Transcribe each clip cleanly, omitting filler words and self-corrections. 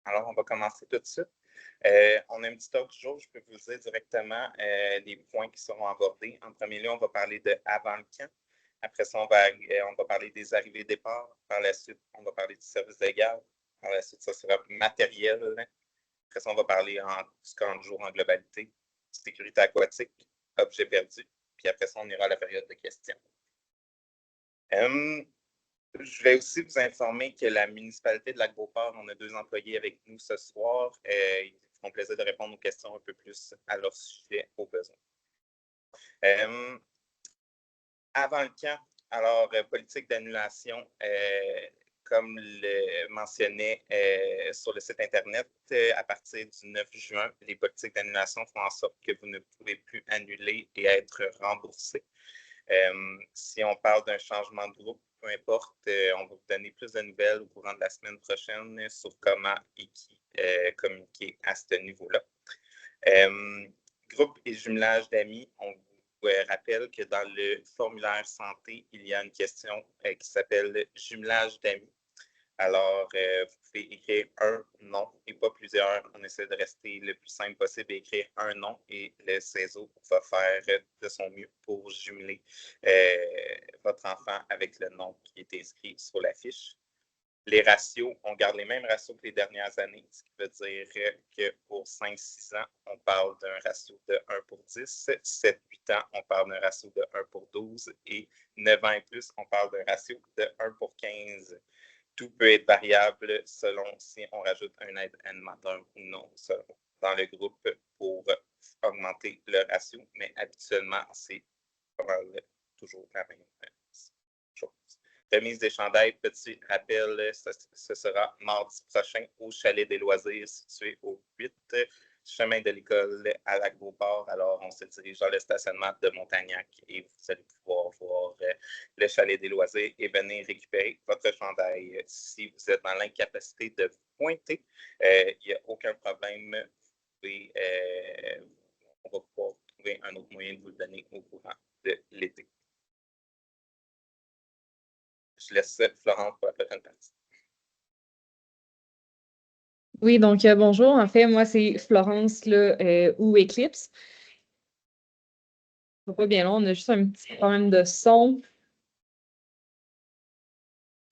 Alors, on va commencer tout de suite. On a un petit talk du jour, je peux vous dire directement les points qui seront abordés. En premier lieu, on va parler de avant le camp. Après ça, on va parler des arrivées-départs. Par la suite, on va parler du service de garde. Par la suite, ça sera matériel. Après ça, on va parler du camp de jour en globalité, sécurité aquatique, objets perdus. Puis après ça, on ira à la période de questions. Je vais aussi vous informer que la municipalité de Lac-Beauport, on a 2 employés avec nous ce soir. Ils feront plaisir de répondre aux questions un peu plus à leur sujet au besoin. Avant le camp, alors, politique d'annulation, comme le mentionnait sur le site Internet, à partir du 9 juin, les politiques d'annulation font en sorte que vous ne pouvez plus annuler et être remboursé. Si on parle d'un changement de groupe, peu importe, on va vous donner plus de nouvelles au courant de la semaine prochaine sur comment et qui communiquer à ce niveau-là. Groupe et jumelage d'amis, on vous rappelle que dans le formulaire santé, il y a une question qui s'appelle jumelage d'amis. Alors, vous pouvez écrire un nom et pas plusieurs. On essaie de rester le plus simple possible et écrire un nom et le CESO va faire de son mieux pour jumeler votre enfant avec le nom qui est inscrit sur la fiche. Les ratios, on garde les mêmes ratios que les dernières années, ce qui veut dire que pour 5-6 ans, on parle d'un ratio de 1 pour 10, 7-8 ans, on parle d'un ratio de 1 pour 12 et 9 ans et plus, on parle d'un ratio de 1 pour 15. Tout peut être variable selon si on rajoute un aide animateur ou non dans le groupe pour augmenter le ratio, mais habituellement, c'est toujours la même chose. Remise des chandails, petit rappel, ce sera mardi prochain au Chalet des Loisirs situé au 8 chemin de l'école à Lac-Beauport. Alors, on se dirige dans le stationnement de Montagnac et vous allez pouvoir voir le Chalet des Loisirs et venir récupérer votre chandail. Si vous êtes dans l'incapacité de vous pointer, il n'y a aucun problème. On va pouvoir trouver un autre moyen de vous le donner au courant de l'été. Je laisse Florence pour la prochaine partie. Oui, donc bonjour. En fait, moi, c'est Florence là, ou Eclipse. Pas bien long, on a juste un petit problème de son.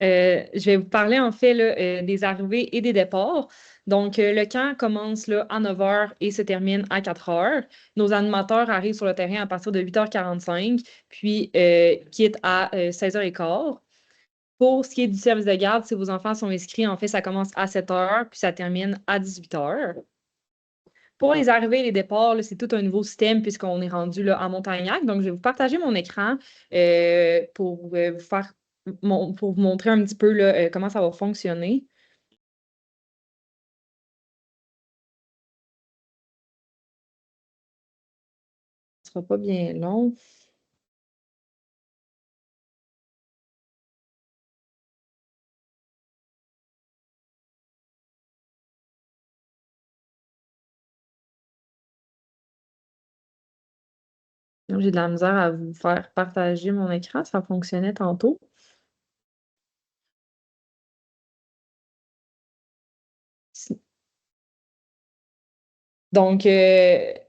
Je vais vous parler en fait là, des arrivées et des départs. Donc, le camp commence là, à 9 h et se termine à 4 h. Nos animateurs arrivent sur le terrain à partir de 8 h 45, puis quittent à 16 h 15. Pour ce qui est du service de garde, si vos enfants sont inscrits, en fait, ça commence à 7 h, puis ça termine à 18 h. Pour les arrivées et les départs, c'est tout un nouveau système puisqu'on est rendu là, à Montagnac. Donc, je vais vous partager mon écran pour vous montrer un petit peu là, comment ça va fonctionner. Ce ne sera pas bien long. J'ai de la misère à vous faire partager mon écran. Ça fonctionnait tantôt. Donc,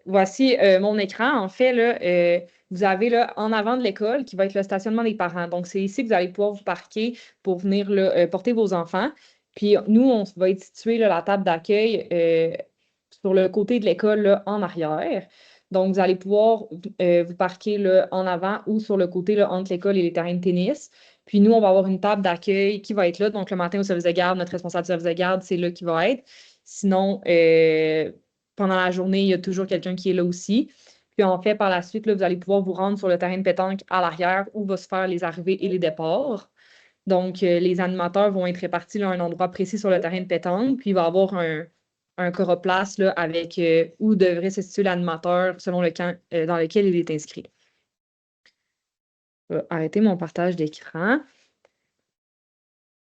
voici mon écran. En fait, là, vous avez là, en avant de l'école qui va être le stationnement des parents. Donc, c'est ici que vous allez pouvoir vous parquer pour venir là, porter vos enfants. Puis, nous, on va être situé là, la table d'accueil sur le côté de l'école là, en arrière. Donc, vous allez pouvoir vous parquer là, en avant ou sur le côté là, entre l'école et les terrains de tennis. Puis, nous, on va avoir une table d'accueil qui va être là. Donc, le matin au service de garde, notre responsable de service de garde, c'est là qui va être. Sinon, pendant la journée, il y a toujours quelqu'un qui est là aussi. Puis en fait, par la suite, là, vous allez pouvoir vous rendre sur le terrain de pétanque à l'arrière où vont se faire les arrivées et les départs. Donc, les animateurs vont être répartis là, à un endroit précis sur le terrain de pétanque. Puis il va y avoir un coroplace là, avec où devrait se situer l'animateur selon le camp dans lequel il est inscrit. Je vais arrêter mon partage d'écran.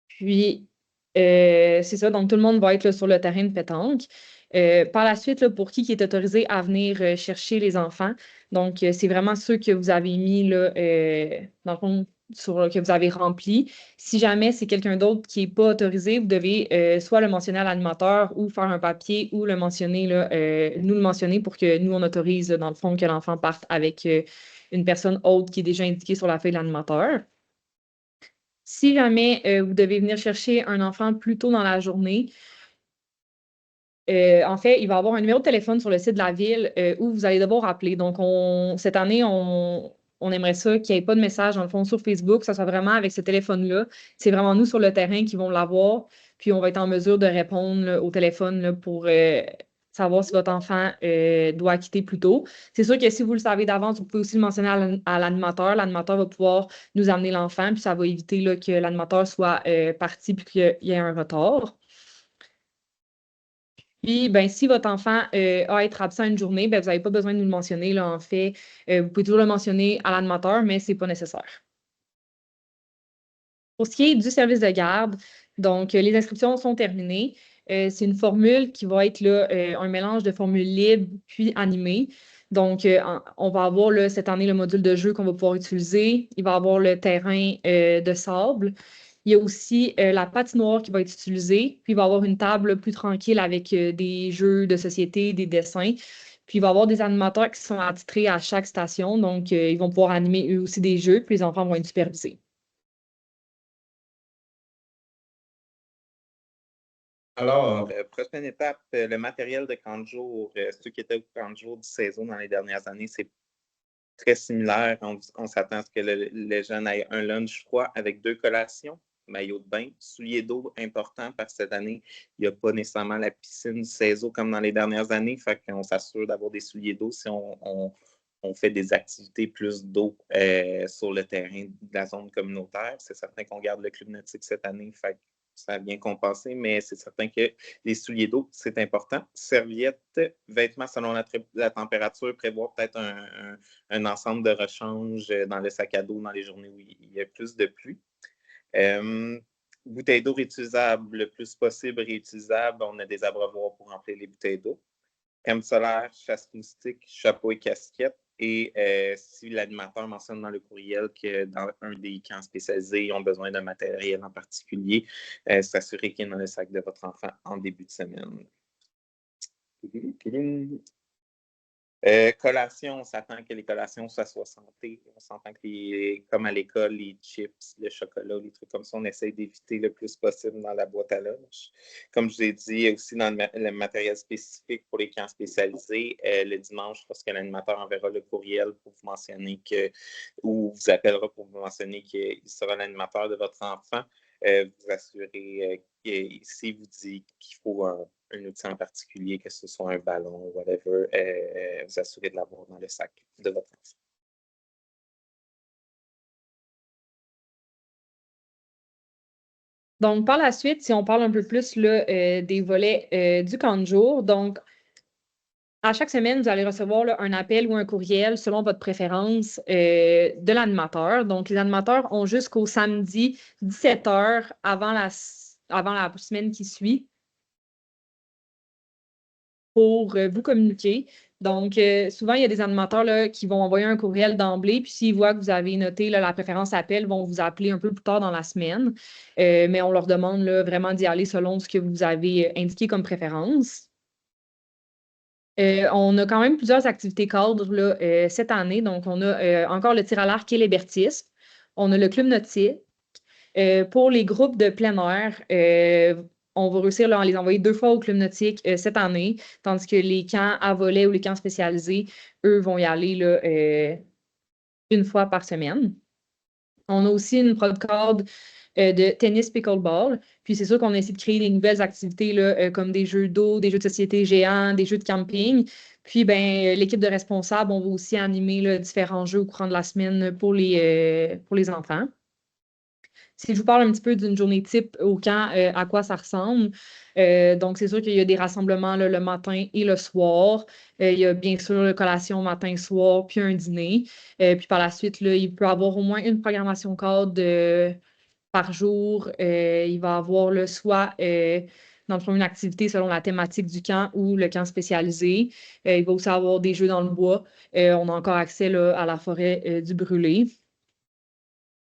Puis, c'est ça. Donc, tout le monde va être là, sur le terrain de pétanque. Par la suite, là, pour qui est autorisé à venir chercher les enfants, donc c'est vraiment ceux que vous avez mis là, dans le fond, que vous avez rempli. Si jamais c'est quelqu'un d'autre qui n'est pas autorisé, vous devez soit le mentionner à l'animateur ou faire un papier ou le mentionner, là, nous le mentionner pour que nous, on autorise, dans le fond, que l'enfant parte avec une personne autre qui est déjà indiquée sur la feuille de l'animateur. Si jamais vous devez venir chercher un enfant plus tôt dans la journée, en fait, il va y avoir un numéro de téléphone sur le site de la ville où vous allez devoir appeler. Donc, cette année, on aimerait ça qu'il n'y ait pas de message, dans le fond, sur Facebook, que ça soit vraiment avec ce téléphone-là. C'est vraiment nous sur le terrain qui vont l'avoir, puis on va être en mesure de répondre là, au téléphone là, pour savoir si votre enfant doit quitter plus tôt. C'est sûr que si vous le savez d'avance, vous pouvez aussi le mentionner à l'animateur. L'animateur va pouvoir nous amener l'enfant, puis ça va éviter là, que l'animateur soit parti puis qu'il y ait un retard. Puis, ben, si votre enfant a à être absent une journée, ben, vous n'avez pas besoin de nous le mentionner. Là, en fait, vous pouvez toujours le mentionner à l'animateur, mais ce n'est pas nécessaire. Pour ce qui est du service de garde, donc les inscriptions sont terminées. C'est une formule qui va être là, un mélange de formules libres puis animées. Donc, on va avoir là, cette année le module de jeu qu'on va pouvoir utiliser. Il va y avoir le terrain de sable. Il y a aussi la patinoire qui va être utilisée. Puis, il va y avoir une table plus tranquille avec des jeux de société, des dessins. Puis, il va y avoir des animateurs qui sont attitrés à chaque station. Donc, ils vont pouvoir animer eux aussi des jeux. Puis, les enfants vont être supervisés. Alors, prochaine étape, le matériel de camp de jour. Ceux qui étaient au camp de jour du saison dans les dernières années, c'est très similaire. On s'attend à ce que les jeunes aient un lunch froid avec 2 collations, maillot de bain, souliers d'eau important parce que cette année, il n'y a pas nécessairement la piscine du CESO comme dans les dernières années. Fait qu'on s'assure d'avoir des souliers d'eau si on fait des activités plus d'eau sur le terrain de la zone communautaire. C'est certain qu'on garde le club nautique cette année. Fait ça a bien compensé, mais c'est certain que les souliers d'eau, c'est important. Serviettes, vêtements selon la température, prévoir peut-être un ensemble de rechange dans le sac à dos dans les journées où il y a plus de pluie. Bouteilles d'eau réutilisables, le plus possible réutilisables. On a des abreuvoirs pour remplir les bouteilles d'eau. Crème solaire, chasse moustique, chapeau et casquette. Et si l'animateur mentionne dans le courriel que dans un des camps spécialisés, ils ont besoin d'un matériel en particulier, s'assurer qu'il est dans le sac de votre enfant en début de semaine. Collation, on s'attend que les collations soient santé. On s'entend que, comme à l'école, les chips, le chocolat, les trucs comme ça, on essaie d'éviter le plus possible dans la boîte à lunch. Comme je vous ai dit, aussi dans le matériel spécifique pour les camps spécialisés, le dimanche, lorsque l'animateur enverra le courriel pour vous mentionner ou vous appellera pour vous mentionner qu'il sera l'animateur de votre enfant, vous assurez s'il vous dit qu'il faut un outil en particulier, que ce soit un ballon, whatever, vous assurez de l'avoir dans le sac de votre enfant. Donc, par la suite, si on parle un peu plus là, des volets du camp de jour, donc, à chaque semaine, vous allez recevoir là, un appel ou un courriel selon votre préférence de l'animateur. Donc, les animateurs ont jusqu'au samedi 17h avant la semaine qui suit pour vous communiquer. Donc, souvent, il y a des animateurs là, qui vont envoyer un courriel d'emblée, puis s'ils voient que vous avez noté là, la préférence appel, ils vont vous appeler un peu plus tard dans la semaine. Mais on leur demande là, vraiment d'y aller selon ce que vous avez indiqué comme préférence. On a quand même plusieurs activités cadres là, cette année. Donc, on a encore le tir à l'arc et l'hébertisme. On a le club nautique. Pour les groupes de plein air, on va réussir là, à les envoyer 2 fois au club nautique cette année, tandis que les camps à volets ou les camps spécialisés, eux, vont y aller là, une fois par semaine. On a aussi une prod-card de tennis pickleball. Puis c'est sûr qu'on essaie de créer des nouvelles activités là, comme des jeux d'eau, des jeux de société géants, des jeux de camping. Puis ben, l'équipe de responsables, on va aussi animer là, différents jeux au courant de la semaine pour les enfants. Si je vous parle un petit peu d'une journée type au camp, à quoi ça ressemble. Donc, c'est sûr qu'il y a des rassemblements là, le matin et le soir. Il y a bien sûr la collation matin-soir, puis un dîner. Puis par la suite, là, il peut y avoir au moins une programmation cadre par jour. Il va y avoir là, soit dans le fond, une activité selon la thématique du camp ou le camp spécialisé. Il va aussi avoir des jeux dans le bois. On a encore accès là, à la forêt du brûlé.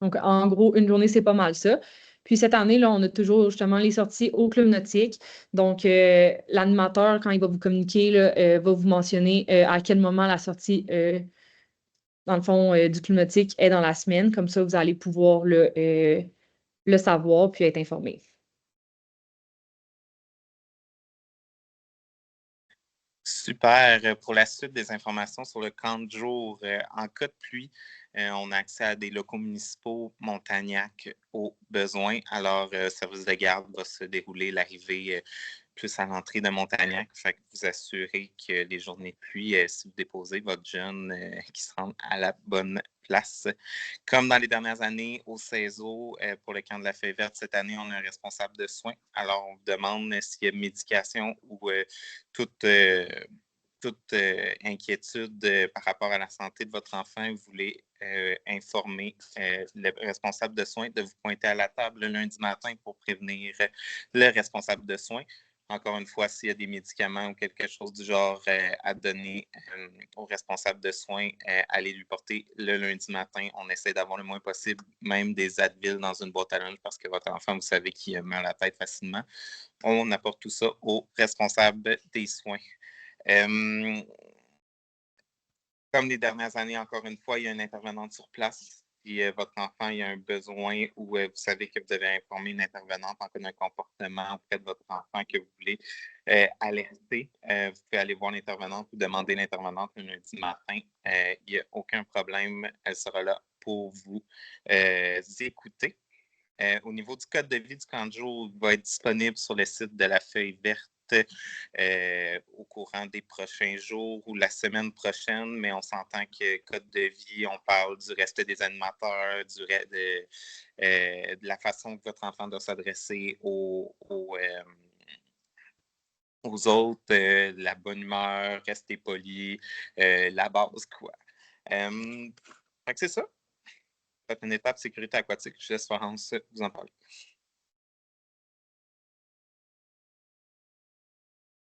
Donc, en gros, une journée, c'est pas mal ça. Puis cette année, là, on a toujours justement les sorties au club nautique. Donc, l'animateur, quand il va vous communiquer, là, va vous mentionner à quel moment la sortie, dans le fond, du club nautique est dans la semaine. Comme ça, vous allez pouvoir le savoir puis être informé. Super. Pour la suite des informations sur le camp de jour, en cas de pluie, on a accès à des locaux municipaux Montagnac au besoin. Alors, service de garde va se dérouler l'arrivée plus à l'entrée de Montagnac. Fait que vous assurez que les journées de pluie, si vous déposez votre jeune, qui se rende à la bonne place. Comme dans les dernières années, au CESO, pour le camp de la feuille verte, cette année, on a un responsable de soins. Alors, on vous demande s'il y a médication ou toute, inquiétude par rapport à la santé de votre enfant, vous voulez informer le responsable de soins de vous pointer à la table le lundi matin pour prévenir le responsable de soins. Encore une fois, s'il y a des médicaments ou quelque chose du genre à donner au responsable de soins, allez lui porter le lundi matin. On essaie d'avoir le moins possible, même des Advil dans une boîte à lunch parce que votre enfant, vous savez qu'il a mal à la tête facilement. On apporte tout ça au responsable des soins. Comme les dernières années, encore une fois, il y a une intervenante sur place. Si votre enfant a un besoin ou vous savez que vous devez informer une intervenante en cas d'un comportement auprès de votre enfant que vous voulez alerter, vous pouvez aller voir l'intervenante ou demander l'intervenante le lundi matin. Il n'y a aucun problème. Elle sera là pour vous écouter. Au niveau du code de vie du camp de jour, il va être disponible sur le site de la feuille verte au courant des prochains jours ou la semaine prochaine, mais on s'entend que code de vie, on parle du respect des animateurs, de la façon que votre enfant doit s'adresser aux autres, la bonne humeur, rester poli, la base, quoi. Fait que c'est ça. C'est une étape sécurité aquatique. Je laisse Florence vous en parler.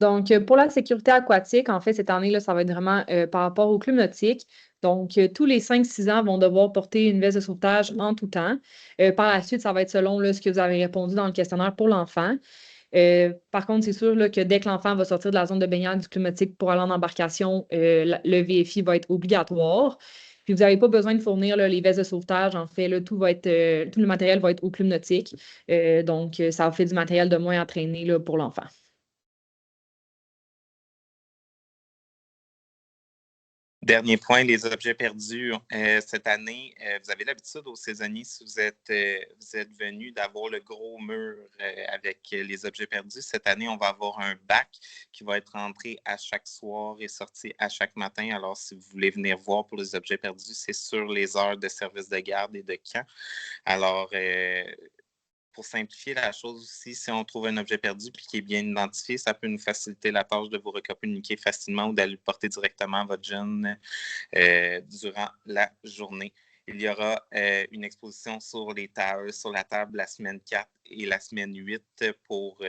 Donc, pour la sécurité aquatique, en fait, cette année, là, ça va être vraiment par rapport au club nautique. Donc, tous les 5-6 ans vont devoir porter une veste de sauvetage en tout temps. Par la suite, ça va être selon là, ce que vous avez répondu dans le questionnaire pour l'enfant. Par contre, c'est sûr là, que dès que l'enfant va sortir de la zone de baignade du club nautique pour aller en embarcation, le VFI va être obligatoire. Puis, vous n'avez pas besoin de fournir là, les vestes de sauvetage. En fait, là, tout le matériel va être au club nautique. Donc, ça fait du matériel de moins à traîner là, pour l'enfant. Dernier point, les objets perdus. Cette année, vous avez l'habitude aux saisonniers, si vous êtes venu, d'avoir le gros mur avec les objets perdus. Cette année, on va avoir un bac qui va être rentré à chaque soir et sorti à chaque matin. Alors, si vous voulez venir voir pour les objets perdus, c'est sur les heures de service de garde et de camp. Alors, pour simplifier la chose aussi, si on trouve un objet perdu et qui est bien identifié, ça peut nous faciliter la tâche de vous recommuniquer facilement ou d'aller le porter directement à votre jeune durant la journée. Il y aura une exposition sur la table la semaine 4 et la semaine 8 pour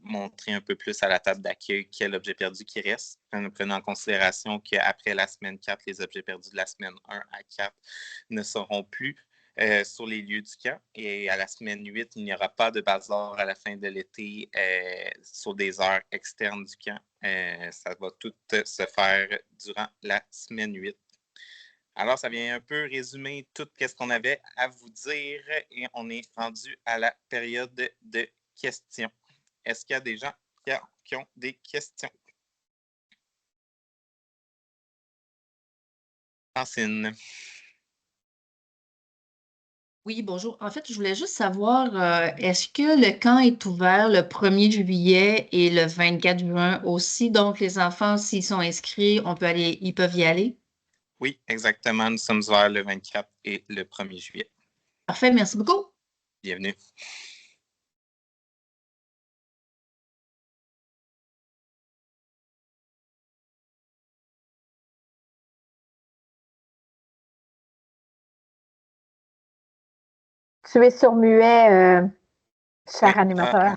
montrer un peu plus à la table d'accueil quel objet perdu qui reste. Prenant en considération qu'après la semaine 4, les objets perdus de la semaine 1 à 4 ne seront plus sur les lieux du camp. Et à la semaine 8, il n'y aura pas de bazar à la fin de l'été sur des heures externes du camp. Ça va tout se faire durant la semaine 8. Alors, ça vient un peu résumer tout ce qu'on avait à vous dire et on est rendu à la période de questions. Est-ce qu'il y a des gens qui ont des questions? Francine. Oui, bonjour. En fait, je voulais juste savoir, est-ce que le camp est ouvert le 1er juillet et le 24 juin aussi? Donc, les enfants, s'ils sont inscrits, ils peuvent y aller? Oui, exactement. Nous sommes ouverts le 24 et le 1er juillet. Parfait, merci beaucoup. Bienvenue. Tu es sur muet, cher animateur.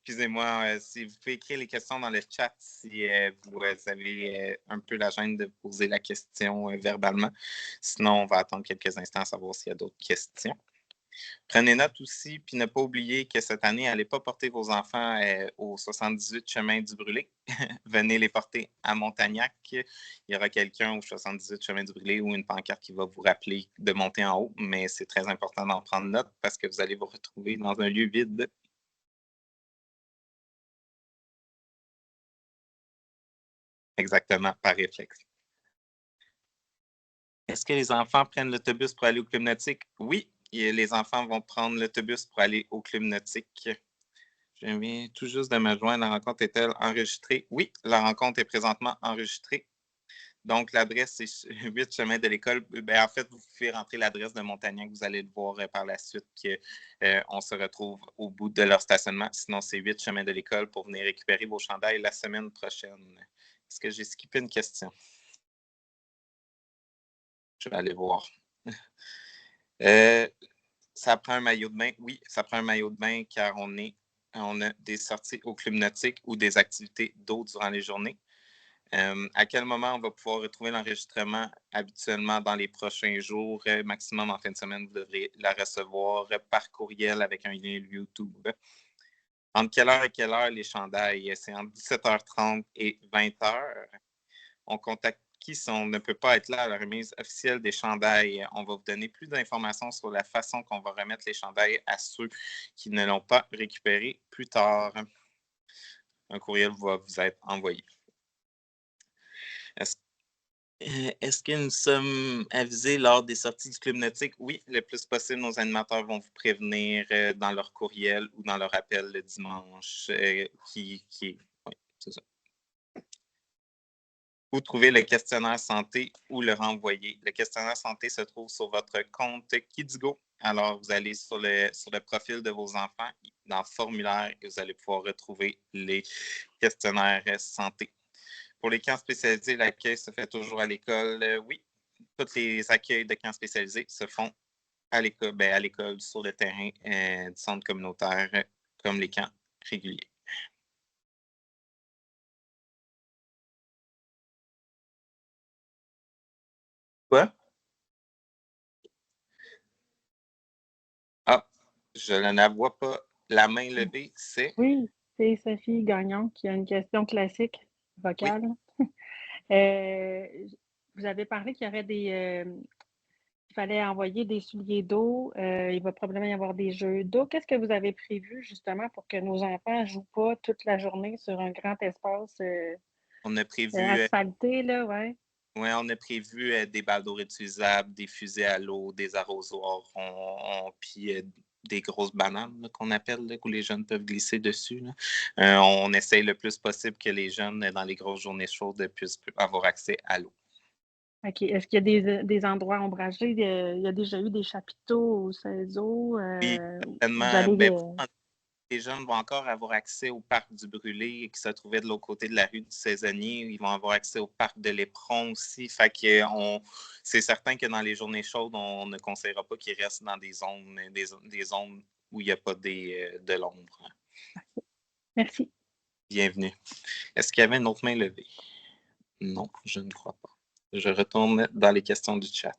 excusez-moi, si vous pouvez écrire les questions dans le chat si vous avez un peu la gêne de poser la question verbalement. Sinon, on va attendre quelques instants à savoir s'il y a d'autres questions. Prenez note aussi, puis ne pas oublier que cette année, n'allez pas porter vos enfants au 78 chemin du Brûlé. Venez les porter à Montagnac. Il y aura quelqu'un au 78 chemin du Brûlé ou une pancarte qui va vous rappeler de monter en haut, mais c'est très important d'en prendre note parce que vous allez vous retrouver dans un lieu vide. Exactement, par réflexe. Est-ce que les enfants prennent l'autobus pour aller au club nautique? Oui, et les enfants vont prendre l'autobus pour aller au club nautique. Je viens tout juste de me joindre. La rencontre est-elle enregistrée? Oui, la rencontre est présentement enregistrée. Donc, l'adresse, c'est 8 chemin de l'école. Ben, en fait, vous pouvez rentrer l'adresse de Montagnac. Vous allez le voir par la suite qu'on se retrouve au bout de leur stationnement. Sinon, c'est 8 chemin de l'école pour venir récupérer vos chandails la semaine prochaine. Est-ce que j'ai skippé une question? Je vais aller voir. Ça prend un maillot de bain? Oui, ça prend un maillot de bain car on a des sorties au club nautique ou des activités d'eau durant les journées. À quel moment on va pouvoir retrouver l'enregistrement? Habituellement, dans les prochains jours, maximum en fin de semaine, vous devrez la recevoir par courriel avec un lien YouTube. Entre quelle heure et quelle heure les chandails? C'est entre 17h30 et 20h. On contacte qui si on ne peut pas être là à la remise officielle des chandails. On va vous donner plus d'informations sur la façon qu'on va remettre les chandails à ceux qui ne l'ont pas récupéré plus tard. Un courriel va vous être envoyé. Est-ce que nous sommes avisés lors des sorties du club nautique? Oui, le plus possible, nos animateurs vont vous prévenir dans leur courriel ou dans leur appel le dimanche. Oui, c'est ça. Où trouver le questionnaire santé ou le renvoyer. Le questionnaire santé se trouve sur votre compte Kidigo. Alors, vous allez sur le profil de vos enfants, dans formulaire, et vous allez pouvoir retrouver les questionnaires santé. Pour les camps spécialisés, l'accueil se fait toujours à l'école. Oui, tous les accueils de camps spécialisés se font à l'école, sur le terrain du centre communautaire, comme les camps réguliers. Quoi? Ah, je ne vois pas. La main levée, c'est? Oui, c'est Sophie Gagnon qui a une question classique vocale. Oui. Vous avez parlé qu'il y aurait il fallait envoyer des souliers d'eau. Il va probablement y avoir des jeux d'eau. Qu'est-ce que vous avez prévu justement pour que nos enfants ne jouent pas toute la journée sur un grand espace On a prévu, asphalté, là, ouais? Oui, on a prévu des balles d'eau réutilisables, des fusées à l'eau, des arrosoirs, puis des grosses bananes là, qu'on appelle, là, où les jeunes peuvent glisser dessus. Là. On essaye le plus possible que les jeunes, dans les grosses journées chaudes, puissent avoir accès à l'eau. OK. Est-ce qu'il y a des endroits ombragés? Il y a déjà eu des chapiteaux au CESO? Oui, certainement. Les jeunes vont encore avoir accès au parc du Brûlé qui se trouvait de l'autre côté de la rue du Saisonnier. Ils vont avoir accès au parc de l'Éperon aussi. Fait que c'est certain que dans les journées chaudes, on ne conseillera pas qu'ils restent dans des zones où il n'y a pas de l'ombre. Merci. Bienvenue. Est-ce qu'il y avait une autre main levée? Non, je ne crois pas. Je retourne dans les questions du chat.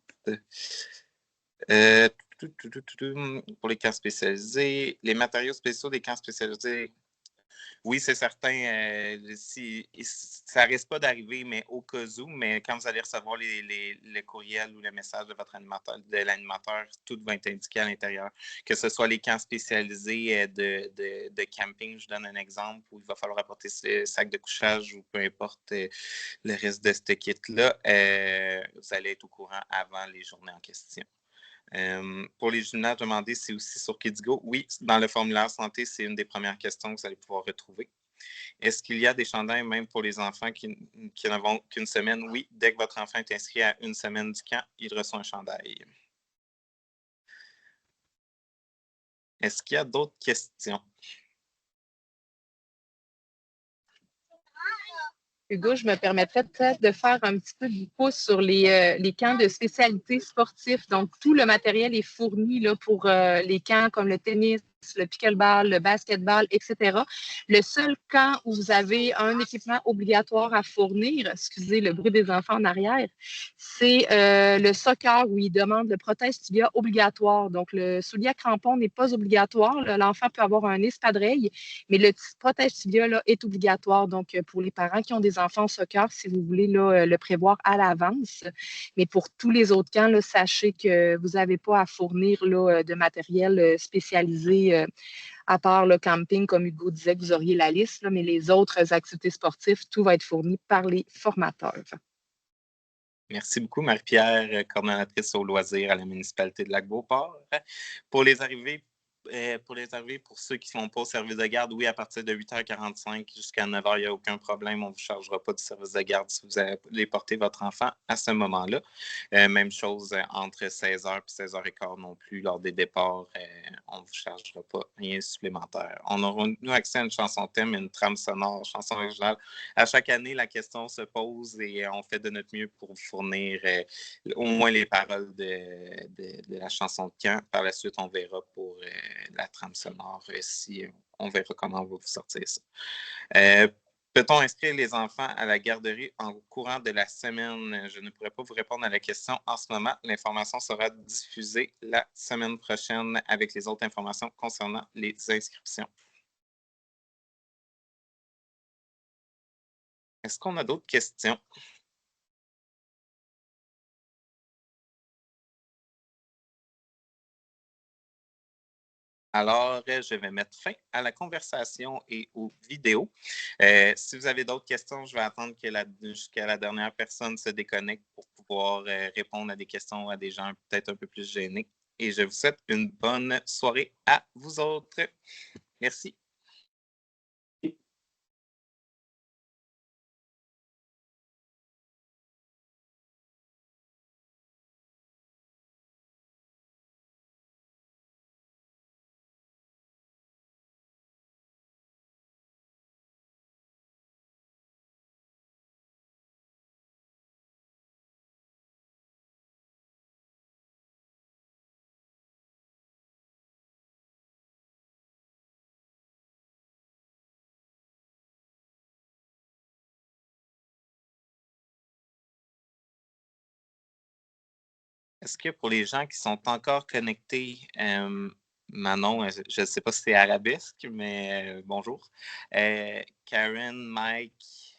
Pour les camps spécialisés, les matériaux spéciaux des camps spécialisés, oui, c'est certain. Ça risque pas d'arriver, mais au cas où, mais quand vous allez recevoir le courriel ou le message de l'animateur, tout va être indiqué à l'intérieur. Que ce soit les camps spécialisés de camping, je donne un exemple, où il va falloir apporter ce sac de couchage ou peu importe le reste de ce kit-là, vous allez être au courant avant les journées en question. Pour les gymnases, demandez c'est aussi sur Kidigo. Oui, dans le formulaire santé, c'est une des premières questions que vous allez pouvoir retrouver. Est-ce qu'il y a des chandails même pour les enfants qui n'avont qu'une semaine? Oui, dès que votre enfant est inscrit à une semaine du camp, il reçoit un chandail. Est-ce qu'il y a d'autres questions? Hugo, je me permettrais peut-être de faire un petit peu du pouce sur les camps de spécialités sportives. Donc, tout le matériel est fourni là, pour les camps comme le tennis, le pickleball, le basketball, etc. Le seul camp où vous avez un équipement obligatoire à fournir, excusez le bruit des enfants en arrière, c'est le soccer où ils demandent le protège tibia obligatoire. Donc, le soulier à crampon n'est pas obligatoire. L'enfant peut avoir un espadrille, mais le protège tibia là, est obligatoire. Donc, pour les parents qui ont des enfants au soccer, si vous voulez là, le prévoir à l'avance. Mais pour tous les autres camps, là, sachez que vous n'avez pas à fournir là, de matériel spécialisé à part le camping, comme Hugo disait, que vous auriez la liste, là, mais les autres activités sportives, tout va être fourni par les formateurs. Merci beaucoup, Marie-Pierre, coordonnatrice aux loisirs à la municipalité de Lac-Beauport. Pour les arrivées, pour ceux qui ne sont pas au service de garde, oui, à partir de 8h45 jusqu'à 9h, il n'y a aucun problème. On ne vous chargera pas du service de garde si vous allez porter votre enfant à ce moment-là. Même chose entre 16h et 16h15 non plus. Lors des départs, on ne vous chargera pas rien supplémentaire. On aura, nous, accès à une chanson thème, une trame sonore, chanson originale. À chaque année, la question se pose et on fait de notre mieux pour vous fournir au moins les paroles de la chanson de camp. Par la suite, on verra pour la trame sonore si on verra comment on va vous sortir ça. Peut-on inscrire les enfants à la garderie en courant de la semaine? Je ne pourrais pas vous répondre à la question en ce moment. L'information sera diffusée la semaine prochaine avec les autres informations concernant les inscriptions. Est-ce qu'on a d'autres questions? Alors, je vais mettre fin à la conversation et aux vidéos. Si vous avez d'autres questions, je vais attendre jusqu'à la dernière personne se déconnecte pour pouvoir répondre à des questions à des gens peut-être un peu plus gênés. Et je vous souhaite une bonne soirée à vous autres. Merci. Est-ce que pour les gens qui sont encore connectés, Manon, je ne sais pas si c'est arabesque, mais bonjour. Karen, Mike,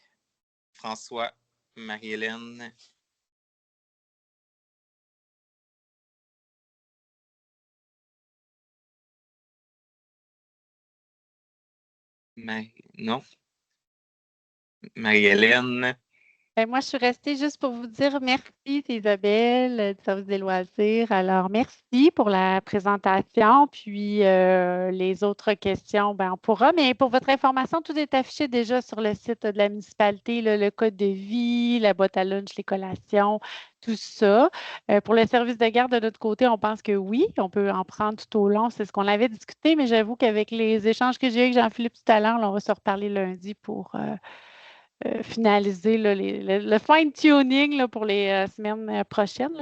François, Marie-Hélène. Non. Marie-Hélène. Moi, je suis restée juste pour vous dire merci, c'est Isabelle du service des loisirs. Alors, merci pour la présentation. Puis, les autres questions, on pourra. Mais pour votre information, tout est affiché déjà sur le site de la municipalité, là, le code de vie, la boîte à lunch, les collations, tout ça. Pour le service de garde de notre côté, on pense que oui, on peut en prendre tout au long. C'est ce qu'on avait discuté, mais j'avoue qu'avec les échanges que j'ai eu avec Jean-Philippe tout à l'heure, on va se reparler lundi pour finaliser là, le fine-tuning pour les semaines prochaines.